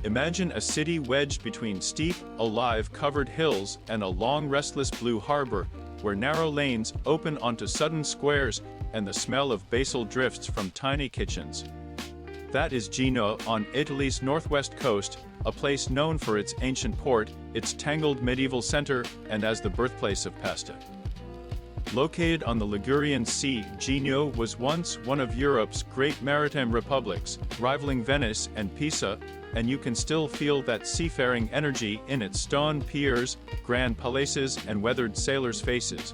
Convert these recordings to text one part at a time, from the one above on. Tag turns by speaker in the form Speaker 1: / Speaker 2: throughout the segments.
Speaker 1: Imagine a city wedged between steep, alive covered hills and a long restless blue harbor, where narrow lanes open onto sudden squares and the smell of basil drifts from tiny kitchens. That is Genoa on Italy's northwest coast, a place known for its ancient port, its tangled medieval center, and as the birthplace of pasta. Located on the Ligurian Sea, Genoa was once one of Europe's great maritime republics, rivaling Venice and Pisa, and you can still feel that seafaring energy in its stone piers, grand palaces, and weathered sailors' faces.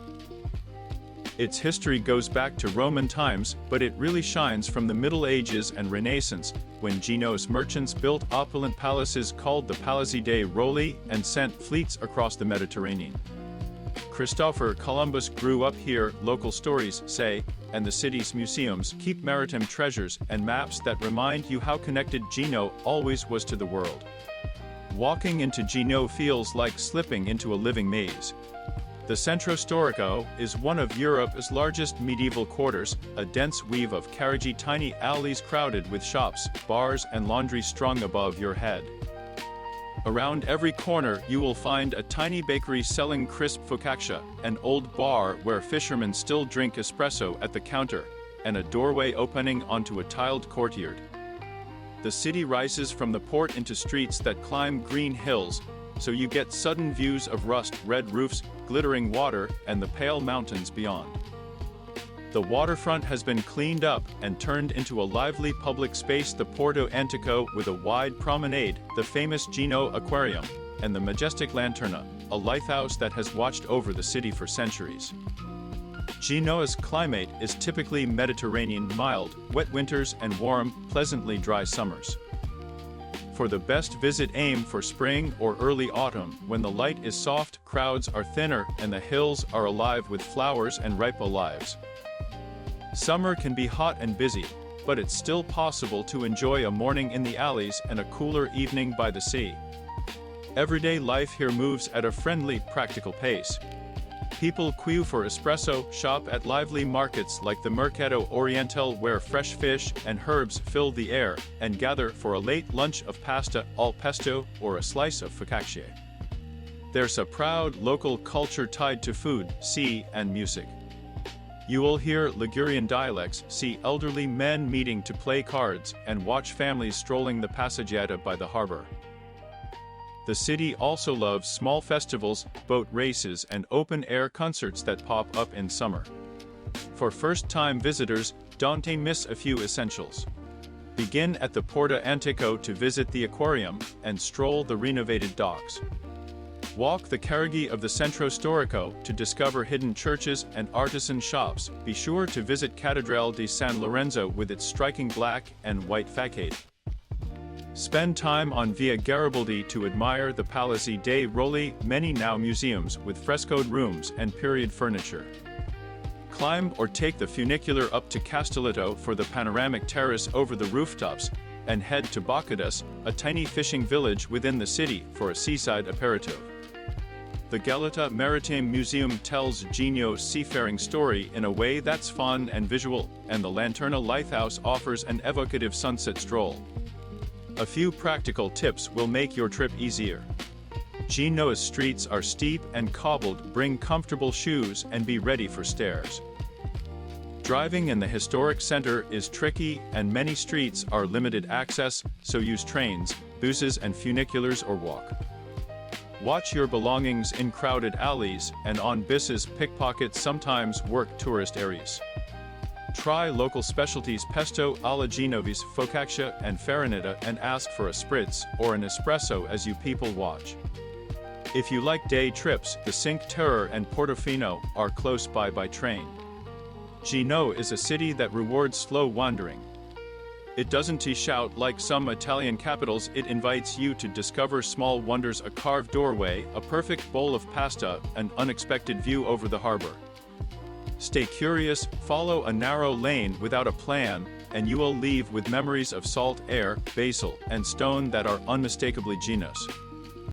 Speaker 1: Its history goes back to Roman times, but it really shines from the Middle Ages and Renaissance, when Genoa's merchants built opulent palaces called the Palazzi dei Rolli and sent fleets across the Mediterranean. Christopher Columbus grew up here, local stories say, and the city's museums keep maritime treasures and maps that remind you how connected Genoa always was to the world. Walking into Genoa feels like slipping into a living maze. The Centro Storico is one of Europe's largest medieval quarters, a dense weave of caruggi, tiny alleys crowded with shops, bars, and laundry strung above your head. Around every corner you will find a tiny bakery selling crisp focaccia, an old bar where fishermen still drink espresso at the counter, and a doorway opening onto a tiled courtyard. The city rises from the port into streets that climb green hills, so you get sudden views of rust-red roofs, glittering water, and the pale mountains beyond. The waterfront has been cleaned up and turned into a lively public space, the Porto Antico with a wide promenade, the famous Genoa Aquarium, and the majestic Lanterna, a lighthouse that has watched over the city for centuries. Genoa's climate is typically Mediterranean, mild, wet winters and warm, pleasantly dry summers. For the best visit, aim for spring or early autumn, when the light is soft, crowds are thinner, and the hills are alive with flowers and ripe olives. Summer can be hot and busy, but it's still possible to enjoy a morning in the alleys and a cooler evening by the sea. Everyday life here moves at a friendly, practical pace. People queue for espresso, shop at lively markets like the Mercato Orientale where fresh fish and herbs fill the air, and gather for a late lunch of pasta al pesto or a slice of focaccia. There's a proud local culture tied to food, sea, and music. You will hear Ligurian dialects, see elderly men meeting to play cards, and watch families strolling the passeggiata by the harbor. The city also loves small festivals, boat races, and open-air concerts that pop up in summer. For first-time visitors, don't miss a few essentials. Begin at the Porto Antico to visit the aquarium, and stroll the renovated docks. Walk the caruggi of the Centro Storico to discover hidden churches and artisan shops. Be sure to visit Cattedrale di San Lorenzo with its striking black and white facade. Spend time on Via Garibaldi to admire the Palazzi dei Rolli, many now museums with frescoed rooms and period furniture. Climb or take the funicular up to Castelletto for the panoramic terrace over the rooftops, and head to Baccadas, a tiny fishing village within the city, for a seaside aperitif. The Galata Maritime Museum tells Genoa's seafaring story in a way that's fun and visual, and the Lanterna Lighthouse offers an evocative sunset stroll. A few practical tips will make your trip easier. Genoa's streets are steep and cobbled. Bring comfortable shoes and be ready for stairs. Driving in the historic center is tricky, and many streets are limited access, so use trains, buses, and funiculars or walk. Watch your belongings in crowded alleys, and on buses pickpockets sometimes work tourist areas. Try local specialties pesto alla genovese, focaccia, and farinata, and ask for a spritz or an espresso as you people watch. If you like day trips, the Cinque Terre and Portofino are close by train. Genoa is a city that rewards slow wandering. It doesn't shout like some Italian capitals. It invites you to discover small wonders: a carved doorway, a perfect bowl of pasta, an unexpected view over the harbor. Stay curious, follow a narrow lane without a plan, and you will leave with memories of salt air, basil, and stone that are unmistakably Genoese.